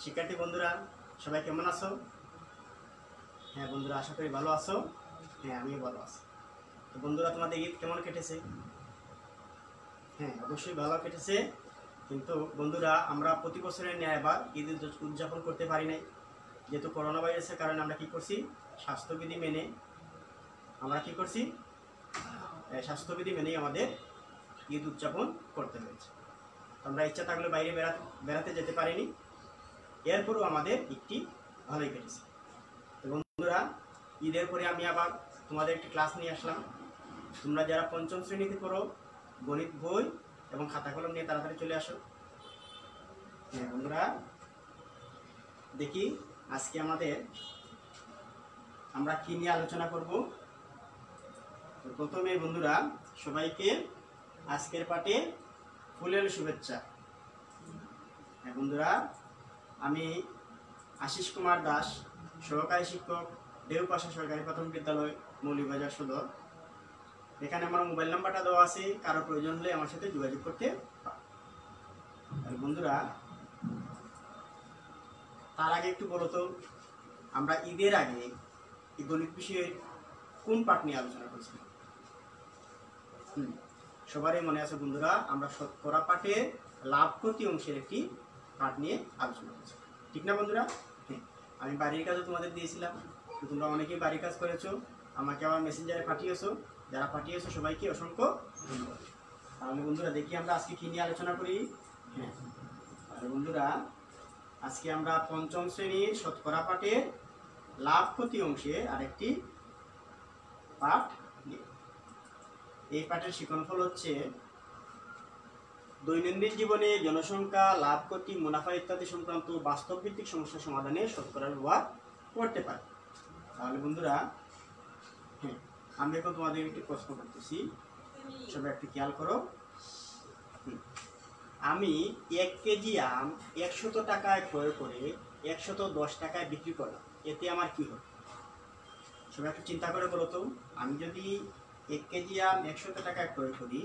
শিক্ষার্থী বন্ধুরা সবাই কেমন আছো? হ্যাঁ বন্ধুরা, আশা করি ভালো আছো। হ্যাঁ, আমিও ভালো আছি। তো বন্ধুরা, তোমাদের ঈদ কেমন কেটেছে? হ্যাঁ, অবশ্যই ভালো কেটেছে। কিন্তু বন্ধুরা, আমরা প্রতি বছরের ন্যায় এবার ঈদ উদযাপন করতে পারি নাই, যেহেতু করোনা ভাইরাসের কারণে। আমরা কি করছি, স্বাস্থ্যবিধি মেনে স্বাস্থ্যবিধি মেনেই আমাদের ঈদ উদযাপন করতে হয়েছে। আমরা ইচ্ছা থাকলে বাইরে বেড়াতে যেতে পারিনি, এরপরও আমাদের ঈদটি ভালোই কেটেছে। তো বন্ধুরা, ঈদের পরে আমি আবার তোমাদের একটি ক্লাস নিয়ে আসলাম। তোমরা যারা পঞ্চম শ্রেণীতে পড়ো, গণিত বই এবং খাতা কলম নিয়ে তাড়াতাড়ি চলে আসো। হ্যাঁ বন্ধুরা, দেখি আজকে আমরা কি নিয়ে আলোচনা করব। প্রথমে বন্ধুরা, সবাইকে আজকের পাঠে ফুলের শুভেচ্ছা। হ্যাঁ বন্ধুরা, আমি আশিস কুমার দাস, সহকারী শিক্ষক, দেওপাশা সরকারি প্রাথমিক বিদ্যালয়, মৌলভীবাজার সদর। এখানে আমার মোবাইল নাম্বারটা দেওয়া আছে, কারো প্রয়োজন হলে আমার সাথে যোগাযোগ করতে পারো। বন্ধুরা, তার আগে একটু বলো তো, আমরা ঈদের আগে এই গণিত বিষয়ের কোন পাঠ নিয়ে আলোচনা করছিলাম? সবারই মনে আছে বন্ধুরা, আমরা শতকরা পাঠে লাভ ক্ষতি অংশের একটি পাঠ নিয়ে আলোচনা করছি, ঠিক না বন্ধুরা? হ্যাঁ, আমি বাড়ির কাজও তোমাদের দিয়েছিলাম। তোমরা অনেকেই বাড়ির কাজ করেছো, আমাকে আবার মেসেঞ্জারে পাঠিয়েছো। যারা পাঠিয়েছো সবাইকে অসংখ্য ধন্যবাদ। তাহলে বন্ধুরা, দেখি আমরা আজকে কি নিয়ে আলোচনা করি। হ্যাঁ, তাহলে বন্ধুরা, আজকে আমরা পঞ্চম শ্রেণীর শতকরা পাঠের লাভ ক্ষতি অংশে আরেকটি পাঠ নিই। এই পাঠের শিক্ষণফল হচ্ছে, দৈনন্দিন জীবনে জনসংখ্যা, লাভ ক্ষতি, মুনাফা ইত্যাদি সংক্রান্ত বাস্তব ভিত্তিক সমস্যা সমাধানে শতকরা ব্যবহার করতে পারে। তাহলে বন্ধুরা, হ্যাঁ, আমি এখন তোমাদের একটি প্রশ্ন করতেছি, সবাই একটু খেয়াল করো। আমি 1 কেজি আম 100 টাকায় ক্রয় করে 110 টাকায় বিক্রি করলাম, এতে আমার কি হবে? সবাই একটু চিন্তা করে বলো তো, আমি যদি 1 কেজি আম 100 টাকায় ক্রয় করি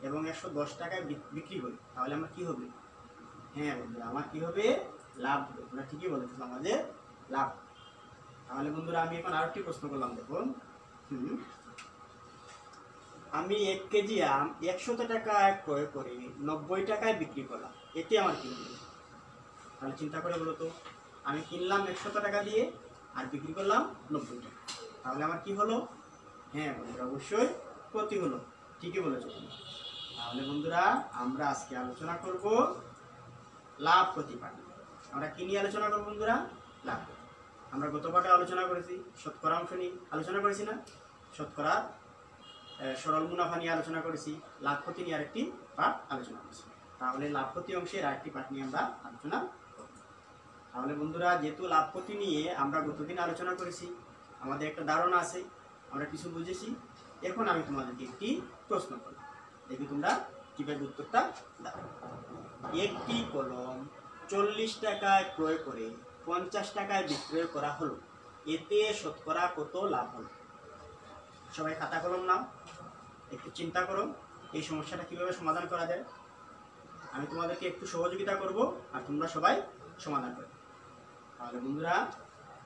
এবং 110 টাকায় বিক্রি করি, তাহলে আমার কি হবে? হ্যাঁ বন্ধুরা, আমার কি হবে? লাভ হবে। তোমরা ঠিকই বলেছো, আমাদের লাভ। তাহলে বন্ধুরা, আমি এখন আরেকটি প্রশ্ন করলাম, দেখুন। আমি 1 কেজি আম 100 টাকায় ক্রয় করে 90 টাকায় বিক্রি করলাম, এতে আমার কি হবে? তাহলে চিন্তা করে বলো তো, আমি কিনলাম 100 টাকা দিয়ে আর বিক্রি করলাম 90 টাকা, তাহলে আমার কি হলো? হ্যাঁ বন্ধুরা, অবশ্যই ক্ষতি হলো। ঠিকই বলেছো তুমি। তাহলে বন্ধুরা, আমরা আজকে আলোচনা করব লাভ ক্ষতি পাঠ। আমরা কি নিয়ে আলোচনা করবো বন্ধুরা? লাভ। আমরা গত পাঠে আলোচনা করেছি, শতকরা অংশ নিয়ে আলোচনা করেছি না? শতকরা সরল মুনাফা নিয়ে আলোচনা করেছি, লাভ ক্ষতি নিয়ে আরেকটি পাঠ আলোচনা করেছি। তাহলে লাভ ক্ষতি অংশের আরেকটি পাঠ নিয়ে আমরা আলোচনা করব। তাহলে বন্ধুরা, যেহেতু লাভ ক্ষতি নিয়ে আমরা গতদিন আলোচনা করেছি, আমাদের একটা ধারণা আছে, আমরা কিছু বুঝেছি। এখন আমি তোমাদেরকে একটি প্রশ্ন করব, দেখি তোমরা কিভাবে উত্তরটা দাও। একটি কলম 40 টাকায় ক্রয় করে 50 টাকায় বিক্রয় করা হলো, এতে শতকরা কত লাভ হলো? সবাই খাতা কলম নাও, একটু চিন্তা করো এই সমস্যাটা কিভাবে সমাধান করা যায়। আমি তোমাদেরকে একটু সহযোগিতা করব আর তোমরা সবাই সমাধান করবে। তাহলে বন্ধুরা,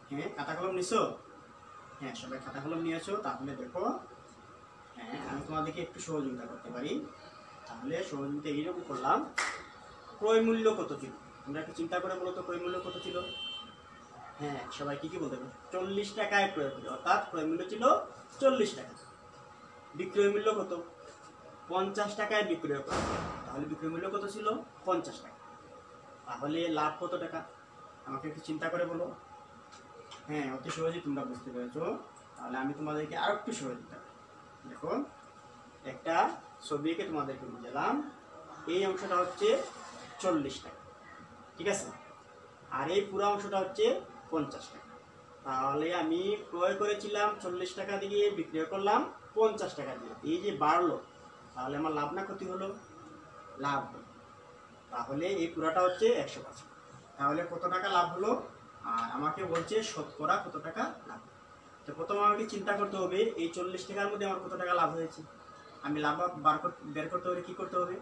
হ্যাঁ, খাতা কলম নিছো? হ্যাঁ, সবাই খাতা কলম নিয়েছো। তাহলে দেখো, হ্যাঁ, আমি তোমাদেরকে একটু সহযোগিতা করতে পারি। তাহলে সহযোগিতা এইরকম করলাম, ক্রয় মূল্য কত ছিল? তোমরা একটু চিন্তা করে বলো তো, ক্রয় মূল্য কত ছিল? হ্যাঁ, সবাই কি বলতে পারো? 40 টাকায় ক্রয় করি, অর্থাৎ ক্রয় মূল্য ছিল 40 টাকা। বিক্রয় মূল্য কত? 50 টাকায় বিক্রয় করি, তাহলে বিক্রয় মূল্য কত ছিল? 50 টাকা। তাহলে লাভ কত টাকা? আমাকে একটু চিন্তা করে বলো। হ্যাঁ, অতি সহজেই তোমরা বুঝতে পেরেছো। তাহলে আমি তোমাদেরকে আরো একটু সহযোগিতা করি। দেখো, একটা ছবি এঁকে তোমাদেরকে বুঝালাম। এই অংশটা হচ্ছে 40 টাকা, ঠিক আছে? আর এই পুরো অংশটা হচ্ছে 50 টাকা। তাহলে আমি ক্রয় করেছিলাম 40 টাকা দিয়ে, বিক্রয় করলাম 50 টাকা দিয়ে। এই যে বাড়লো, তাহলে আমার লাভ না ক্ষতি হলো? লাভ হলো। তাহলে এই পুরাটা হচ্ছে 100%। তাহলে কত টাকা লাভ হলো? আর আমাকে বলছে শতকরা কত টাকা লাভ। তো প্রথমে আমাকে চিন্তা করতে হবে, এই 40 টাকার মধ্যে আমার কত টাকা লাভ হয়েছে। আমি লাভ বের করতে হলে কি করতে হবে?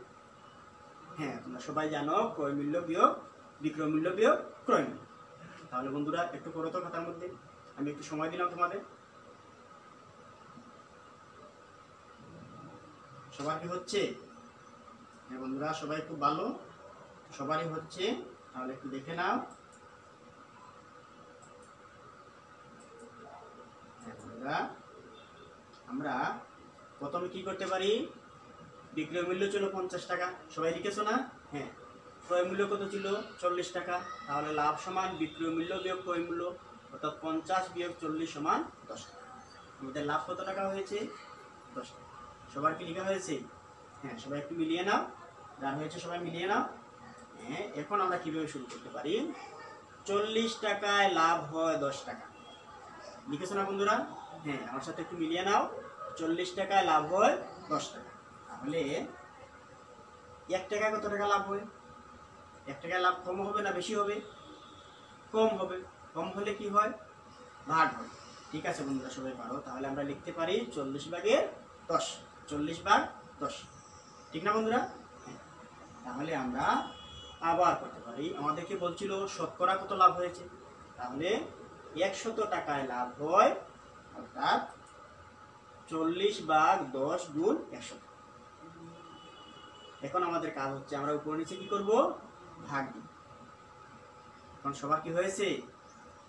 হ্যাঁ, তোমরা সবাই জানো, ক্রয় মূল্য বিয়োগ বিক্রয় মূল্য বিয়োগ ক্রয় মূল্য। তাহলে বন্ধুরা একটু করো তো খাতার মধ্যে, আমি একটু সময় দিলাম তোমাদের। সবার কি হচ্ছে? হ্যাঁ বন্ধুরা, সবাই খুব ভালো, সবারই হচ্ছে। তাহলে একটু দেখে নাও। হ্যাঁ বন্ধুরা, আমরা প্রথমে কি করতে পারি? বিক্রয় মূল্য ছিল 50 টাকা, সবাই লিখেছো না? হ্যাঁ। ক্রয় মূল্য কত ছিল? 40 টাকা। তাহলে লাভ সমান বিক্রয় মূল্য বিয়োগ ক্রয় মূল্য, অর্থাৎ 50 বিয়োগ 40 সমান 10 টাকা। আমাদের লাভ কত টাকা হয়েছে? 10 টাকা। সবার কি লেখা হয়েছে? হ্যাঁ, সবাই একটু মিলিয়ে নাও, যার হয়েছে সবাই মিলিয়ে নাও। হ্যাঁ, এখন আমরা কিভাবে শুরু করতে পারি? 40 টাকায় লাভ হয় 10 টাকা, লিখেছো না বন্ধুরা? হ্যাঁ, আমার সাথে একটু মিলিয়ে নাও। 40 টাকায় লাভ হয় 10 টাকা। তাহলে 1 টাকায় কত টাকা লাভ হয়? 1 টাকায় লাভ কম হবে না বেশি হবে? কম হবে। কম হলে কি হয়? ভাগ হয়। ঠিক আছে বন্ধুরা, সবাই পারো। তাহলে আমরা লিখতে পারি 40 ভাগের 10, 40 ভাগ 10, ঠিক না বন্ধুরা? হ্যাঁ। তাহলে আমরা আবার করতে পারি। আমাদেরকে বলছিল শতকরা কত লাভ হয়েছে, তাহলে 100 টাকায় লাভ হয়, অর্থাৎ 40 ভাগ 10 গুণ 100। এখন আমাদের কাজ হচ্ছে আমরা উপর নিচে কি করব? ভাগ দিব। এখন সবার কি হয়েছে?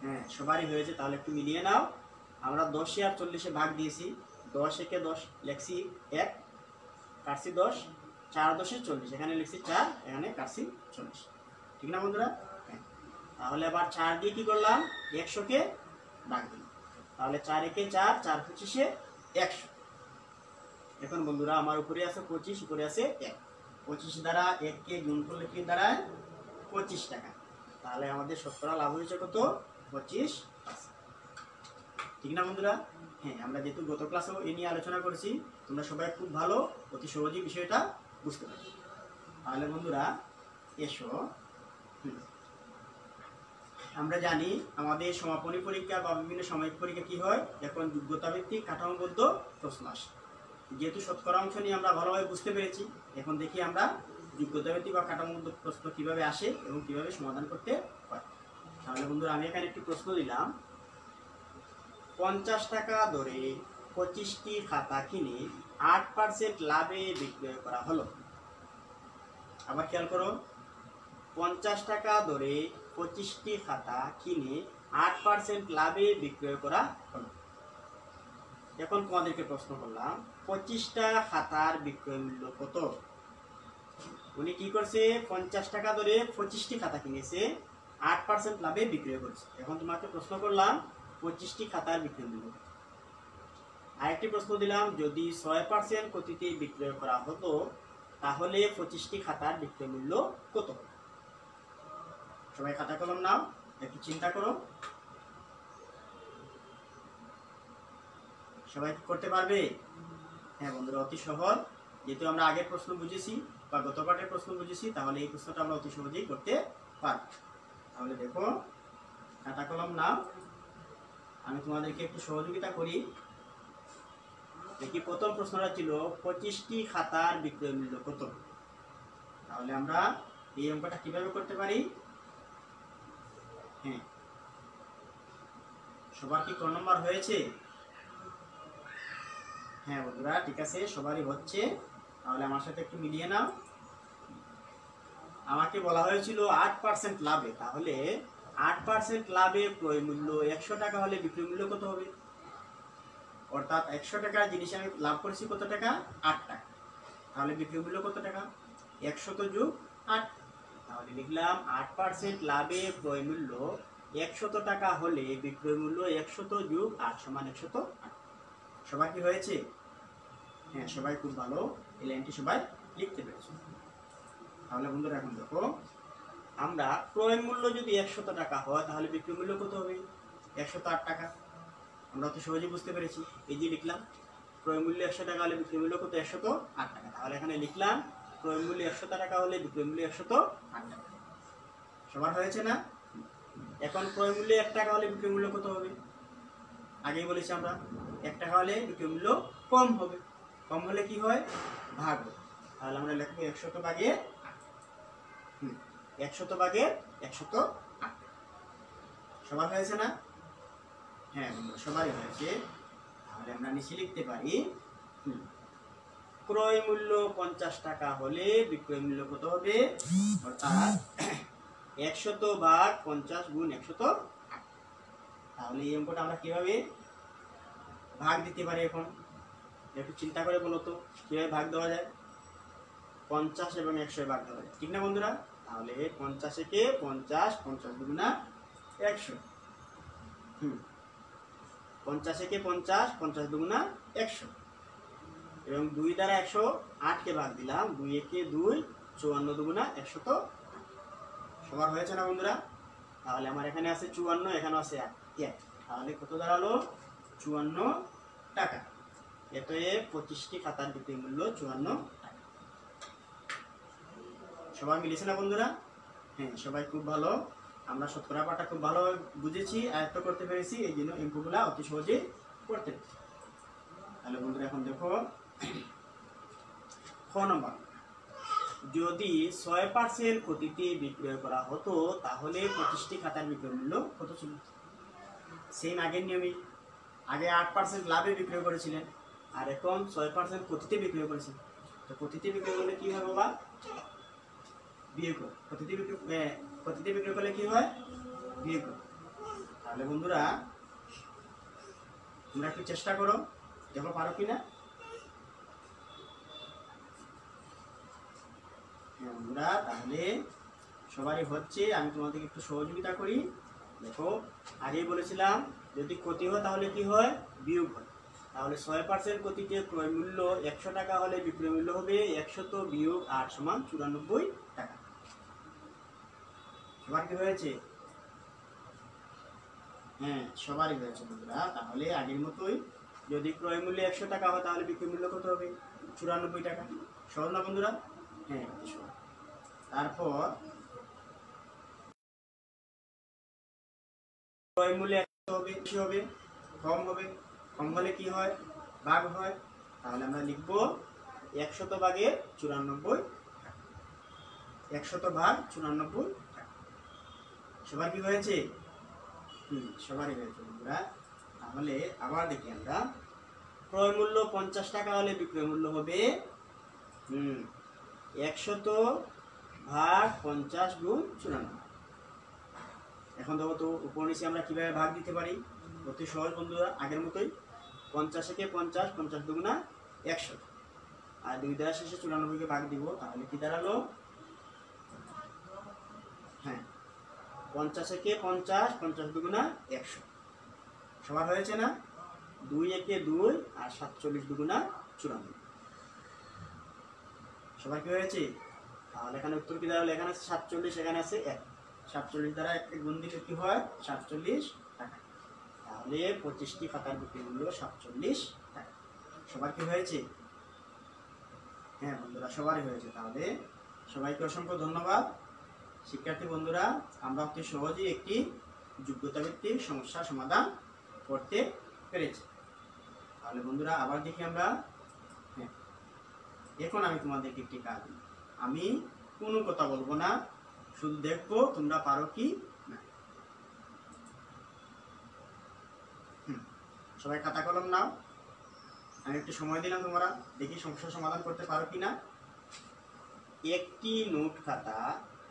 হ্যাঁ, সবারই হয়েছে। তাহলে একটু মিলিয়ে নাও। আমরা 10 আর 40 ভাগ দিয়েছি। 10 একে 10 লিখছি 1, কাটছি 10, 4 10 40, এখানে লিখছি 4, এখানে কাটছি 40, ঠিক না বন্ধুরা? হ্যাঁ। তাহলে আবার 4 দিয়ে কি করলাম? 100 কে ভাগ দিলাম। তাহলে 4 একে 4, 4 25 100। এখন বন্ধুরা আমার উপরে আছে 25, উপরে আছে 1। 25 দ্বারা 1 কে গুণ করলে কি দাঁড়ায়? 25 টাকা। তাহলে আমাদের শতকরা লাভ হয়েছে কত? 25%, ঠিক না বন্ধুরা? হ্যাঁ, আমরা যেহেতু গত ক্লাসেও এই নিয়ে আলোচনা করেছি, তোমরা সবাই খুব ভালো, অতি সহজেই বিষয়টা বুঝতে পারবে। তাহলে বন্ধুরা এসো, আমরা জানি আমাদের সমাপনী পরীক্ষা বা বিভিন্ন সাময়িক পরীক্ষা কি হয়? এখন যোগ্যতা ভিত্তিক কাঠামোবদ্ধ প্রশ্ন আসে। যেহেতু শতকরা অংশ নিয়ে আমরা ভালোভাবে বুঝতে পেরেছি, এখন দেখি আমরা যোগ্যতা ভিত্তিক বা কাঠামোবদ্ধ প্রশ্ন কিভাবে আসে এবং কিভাবে সমাধান করতে হয়। তাহলে বন্ধুরা আমি এখানে একটি প্রশ্ন দিলাম। 50 টাকা দরে 25টি খাতা কিনে 8% লাভে বিক্রয় করা হলো। আবার খেয়াল করো, 50 টাকা দরে 25টি খাতা কিনে 8% লাভে বিক্রয় করা হলো। এখন তোমাদেরকে প্রশ্ন করলাম, 25টা খাতার বিক্রয় মূল্য কত? উনি কি করছে? 50 টাকা দরে 25টি খাতা কিনেছে, 8% লাভে বিক্রয় করছে। এখন তোমাকে প্রশ্ন করলাম 25টি খাতার বিক্রয় মূল্য। আরেকটি প্রশ্ন দিলাম, যদি 6% গতিতে বিক্রয় করা হতো তাহলে 25টি খাতার বিক্রয় মূল্য কত? সবাই খাতা কলম নাও, একটু চিন্তা করো। সবাই করতে পারবে? হ্যাঁ বন্ধুরা, অতি সহজ। যেহেতু আমরা আগের প্রশ্ন বুঝেছি বা গত পাঠের প্রশ্ন বুঝেছি, তাহলে এই প্রশ্নটা আমরা অতি সহজেই করতে পারব। তাহলে দেখো, খাতা কলম নাও, আমি তোমাদেরকে একটু সহযোগিতা করি। দেখি, প্রথম প্রশ্নটা ছিল 25টি খাতার বিক্রয় মূল্য কত? তাহলে আমরা এই অঙ্কটা কিভাবে করতে পারি? হ্যাঁ, সবার কি ক নম্বর হয়েছে? হ্যাঁ বন্ধুরা, ঠিক আছে, সবারই হচ্ছে। তাহলে আমার সাথে একটু মিলিয়ে নাও। আমাকে বলা হয়েছিল 8% লাভে, তাহলে 8% লাভে ক্রয় মূল্য 100 টাকা হলে বিক্রয় মূল্য কত হবে? অর্থাৎ 100 টাকার জিনিস আমি লাভ করেছি কত টাকা? 8 টাকা। তাহলে বিক্রয় মূল্য কত টাকা? 100 যোগ 8। তাহলে লিখলাম 8% লাভে ক্রয় মূল্য 100 টাকা হলে বিক্রয় মূল্য 100 যোগ 8 সমান 108। সবার কি হয়েছে? হ্যাঁ, সবাই খুব ভালো, এই লাইনটি সবাই লিখতে পেরেছে। তাহলে বন্ধুরা এখন দেখো, আমরা ক্রয় মূল্য যদি 100 টাকা হয় তাহলে বিক্রয় মূল্য কত হবে? 108 টাকা। আমরা তো সহজেই বুঝতে পেরেছি, এই যে লিখলাম ক্রয় মূল্য 100 টাকা হলে বিক্রয় মূল্য কত? 108 টাকা। তাহলে এখানে লিখলাম ক্রয় মূল্য 100 টাকা হলে বিক্রয় মূল্য 108 টাকা। সবার হয়েছে না? এখন ক্রয় মূল্য 1 টাকা হলে বিক্রয় মূল্য কত হবে? আগেই বলেছি আমরা, 1 টাকা হলে বিক্রয় মূল্য কম হবে। কম হলে কি হয়? ভাগ হয়। তাহলে আমরা লিখবো 100 ভাগে। 100 ভাগের 108। সবার হয়েছে না? হ্যাঁ বন্ধুরা, সবারই হয়েছে। তাহলে আমরা নিচে লিখতে পারি ক্রয় মূল্য 50 টাকা হলে বিক্রয় মূল্য কত হবে, অর্থাৎ 100 ভাগ 50 গুণ 108। তাহলে এই অঙ্কটা আমরা কিভাবে ভাগ দিতে পারি এখন একটু চিন্তা করে বলো তো, কিভাবে ভাগ দেওয়া যায়? 50 এবং 100 ভাগ দেওয়া যায়, ঠিক না বন্ধুরা? তাহলে 50 কে 50, 50 দুগুণা 100। 50 কে 50, 50 দুগুণা 100 এবং 2 দ্বারা 108 কে ভাগ দিলাম, 2 একে 2, 54 দুগুণা 100। সবার হয়েছে না বন্ধুরা? তাহলে আমার এখানে আছে 54, এখানে আছে 1, তাহলে কত দাঁড়ালো? 54 টাকা। এতএব 25টি খাতার বিক্রয় মূল্য 54 টাকা। সবাই মিলেছে না বন্ধুরা? হ্যাঁ, সবাই খুব ভালো। আমরা শতকরা পাঠটা খুব ভালো বুঝেছি, আয়ত্ত করতে পেরেছি, এই জন্য অঙ্কগুলা অতি সহজে করতে পেরেছি। তাহলে বন্ধুরা এখন দেখো খ নম্বর, যদি 6% ক্ষতিতে বিক্রয় করা হতো তাহলে 25টি খাতার বিক্রয় মূল্য কত ছিল? সেম আগের নিয়মে, আগে 8% লাভে বিক্রয় করেছিলেন আর এখন 6% ক্ষতিতে বিক্রয় করেছেন। তো ক্ষতিতে বিক্রয় করলে কি হয় বাবা? বিয়োগ। ক্ষতিতে বিক্রয় করলে কি হয়? বিয়োগ। তাহলে বন্ধুরা তোমরা একটু চেষ্টা করো, দেখো পারো কিনা। বন্ধুরা তাহলে সবারই হচ্ছে, আমি তোমাদেরকে একটু সহযোগিতা করি। দেখো আগেই বলেছিলাম যদি ক্ষতি হয় তাহলে কি হয়? বিয়োগ হয়। তাহলে 6% ক্ষতিতে ক্রয় মূল্য 100 টাকা হলে বিক্রয় মূল্য হবে 100 বিয়োগ 8 সমান 94 টাকা। সবার কি হয়েছে? হ্যাঁ, সবারই হয়েছে বন্ধুরা। তাহলে আগের মতোই, যদি ক্রয় মূল্য 100 টাকা হয় তাহলে বিক্রয় মূল্য কত হবে? 94 টাকা। সহজ না বন্ধুরা? হ্যাঁ, তারপর ক্রয় মূল্য 100 হবে, বেশি হবে, কম হবে। কম হলে কি হয়? ভাগ হয়। তাহলে আমরা লিখব 100 ভাগের 94 টাকা। 100 ভাগ 94 টাকা। সবার কি হয়েছে? সবারই হয়েছে বন্ধুরা। তাহলে আবার দেখি আমরা, ক্রয় মূল্য 50 টাকা হলে বিক্রয় মূল্য হবে 100 ভাগ 50 গুণ 94। এখন দেখো তো উপর নিচে আমরা কিভাবে ভাগ দিতে পারি? অতি সহজ বন্ধুরা, আগের মতোই। 50 কে 50, 50 দুগুণা 100 আর 2 দ্বারা শেষে 94 কে ভাগ দিব। তাহলে কি দাঁড়ালো? হ্যাঁ, 50 কে 50, 50 দুগুণা 100। সবার হয়েছে না? 2 একে 2 আর 47 দুগুণা 94। সবার কি হয়েছে? তাহলে এখানে উত্তর কি দাঁড়ালো? এখানে আছে 47, এখানে আছে 1। 47 দ্বারা 1 গুণ দিলে কি হয়? 47 টাকা। তাহলে 25টি খাতার বিক্রয় মূল্য 47 টাকা। সবার কি হয়েছে? হ্যাঁ বন্ধুরা, সবারই হয়েছে। তাহলে সবাইকে অসংখ্য ধন্যবাদ। শিক্ষার্থী বন্ধুরা, আমরা অতি সহজেই একটি যোগ্যতা ভিত্তিক সমস্যা সমাধান করতে পেরেছি। তাহলে বন্ধুরা আবার দেখি আমরা। হ্যাঁ, এখন আমি তোমাদেরকে একটি কাজ দিই। আমি কোনো কথা বলবো না, শুধু দেখবো তোমরা পারো কি না। সবাই খাতা কলম নাও। আমি একটু সময় দিলাম, তোমরা দেখি সমস্যা সমাধান করতে পারো কি না। একটি নোট খাতা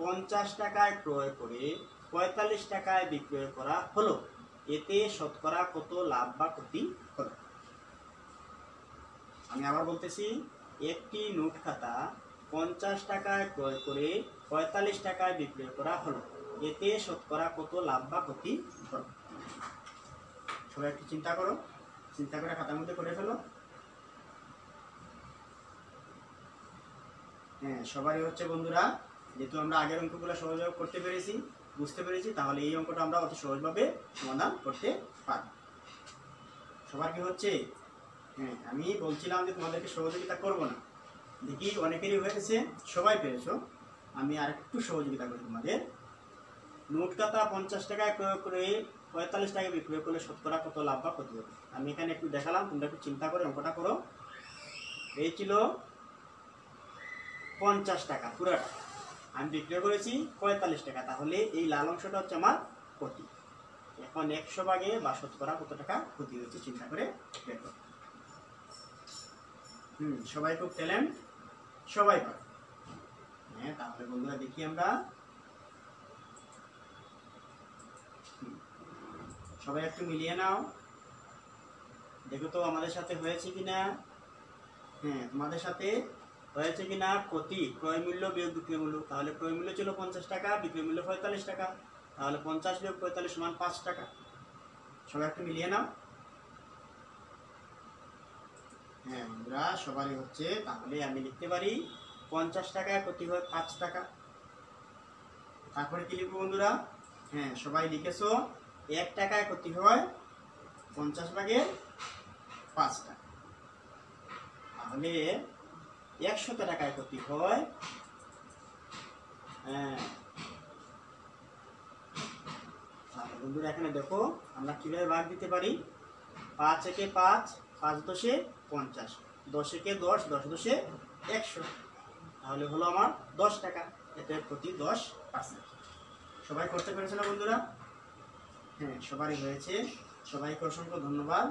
50 টাকায় ক্রয় করে 45 টাকায় বিক্রয় করা হলো, এতে শতকরা কত লাভ বা ক্ষতি হলো? আমি আবার বলতেছি, একটি নোট খাতা 50 টাকায় ক্রয় করে 45 টাকায় বিক্রয় করা হলো, এতে শতকরা কত লাভ বা ক্ষতি হলো? সবাই একটু চিন্তা করো, চিন্তা করে খাতার মধ্যে করে ফেলো। হ্যাঁ, সবারই হচ্ছে বন্ধুরা। যেহেতু আমরা আগের অঙ্কগুলো সহজভাবে করতে পেরেছি, বুঝতে পেরেছি, তাহলে এই অঙ্কটা আমরা অতি সহজভাবে সমাধান করতে পারি। সবার কি হচ্ছে? হ্যাঁ, আমি বলছিলাম যে তোমাদেরকে সহযোগিতা করব না, দেখি অনেকেরই হয়েছে, সবাই পেরেছো। আমি আর একটু সহযোগিতা করি তোমাদের। নোট খাতা 50 টাকায় ক্রয় করে 45 টাকায় বিক্রয় করলে শতকরা কত লাভ বা ক্ষতি হবে? আমি এখানে একটু দেখালাম, তোমরা একটু চিন্তা করে অঙ্কটা করো। এই ছিল 50 টাকা পুরাটা, আমি বিক্রয় করেছি 45 টাকা, তাহলে এই লাল অংশটা হচ্ছে আমার ক্ষতি। এখন 100 ভাগে বা শতকরা কত টাকা ক্ষতি হয়েছে চিন্তা করে বের করো। সবাই খুব ট্যালেন্ট, সবাই পারে। হ্যাঁ, তাহলে বন্ধুরা দেখি আমরা সবাই একটু মিলিয়ে নাও, দেখো তো আমাদের সাথে হয়েছে কিনা। হ্যাঁ, তোমাদের সাথে হয়েছে কিনা ক্ষতি ক্রয় মূল্য বিয়োগ বিক্রয় মূল্য। তাহলে ক্রয় মূল্য ছিল 50 টাকা, বিক্রয় মূল্য 45 টাকা, তাহলে 50 বিয়োগ 45 সমান 5 টাকা। সবাই একটু মিলিয়ে নাও। হ্যাঁ বন্ধুরা, সবারই হচ্ছে। তাহলে আমি লিখতে পারি 50 টাকায় ক্ষতি হয় 5 টাকা। তারপরে কি লিখবো বন্ধুরা? হ্যাঁ, সবাই লিখেছো 1 টাকায় ক্ষতি হয় 50 ভাগের 5 টাকা। তাহলে 100 টাকায় ক্ষতি হয়, হ্যাঁ তাহলে বন্ধুরা এখানে দেখো আমরা কিভাবে ভাগ দিতে পারি। 5 একে 5, 5 দশে 50, 10 একে 10, 10 দশে 100, তাহলে হলো আমার 10 টাকা। এতে প্রতি 10%। সবাই করতে পেরেছে না বন্ধুরা? হ্যাঁ, সবারই হয়েছে। সবাইকে অসংখ্য ধন্যবাদ।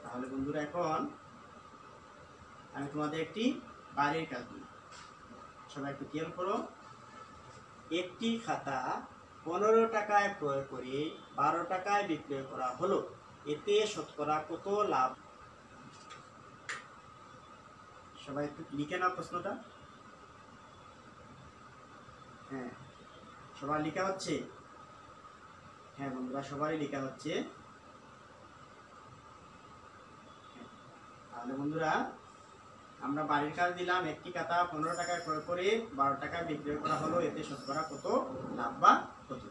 তাহলে বন্ধুরা এখন আমি তোমাদের একটি বাড়ির কাজ দিই, সবাই একটু খেয়াল করো। একটি খাতা 15 টাকায় ক্রয় করে 12 টাকায় বিক্রয় করা হলো, এতে শতকরা কত লাভ? সবাই একটু লিখে নাও প্রশ্নটা। হ্যাঁ, সবার লেখা হচ্ছে? হ্যাঁ বন্ধুরা, সবারই লেখা হচ্ছে। তাহলে বন্ধুরা আমরা বাড়ির কাজ দিলাম, একটি খাতা 15 টাকায় ক্রয় করে 12 টাকায় বিক্রয় করা হলো, এতে শতকরা কত লাভ বা ক্ষতি?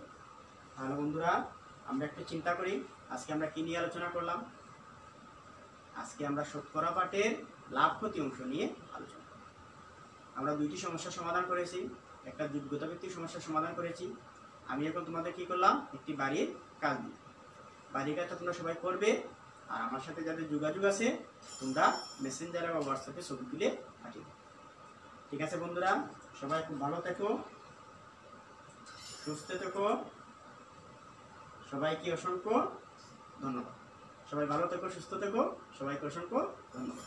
তাহলে বন্ধুরা আমরা একটু চিন্তা করি, আজকে আমরা কি নিয়ে আলোচনা করলাম। আজকে আমরা শতকরা পাঠের লাভ ক্ষতি অংশ নিয়ে আলোচনা করব। আমরা দুইটি সমস্যার সমাধান করেছি, একটা যোগ্যতা ভিত্তিক সমস্যার সমাধান করেছি। আমি এখন তোমাদের কি করলাম, একটি বাড়ির কাজ দিই। বাড়ির কাজটা তোমরা সবাই করবে, আর আমার সাথে যাদের যোগাযোগ আছে তোমরা মেসেঞ্জারে বা হোয়াটসঅ্যাপে ছবি তুলে পাঠিয়ে দেবে। ঠিক আছে বন্ধুরা, সবাই খুব ভালো থেকো, সুস্থ থেকো। সবাইকে অসংখ্য ধন্যবাদ। সবাই ভালো থেকো, সুস্থ থেকো। সবাইকে অসংখ্য ধন্যবাদ।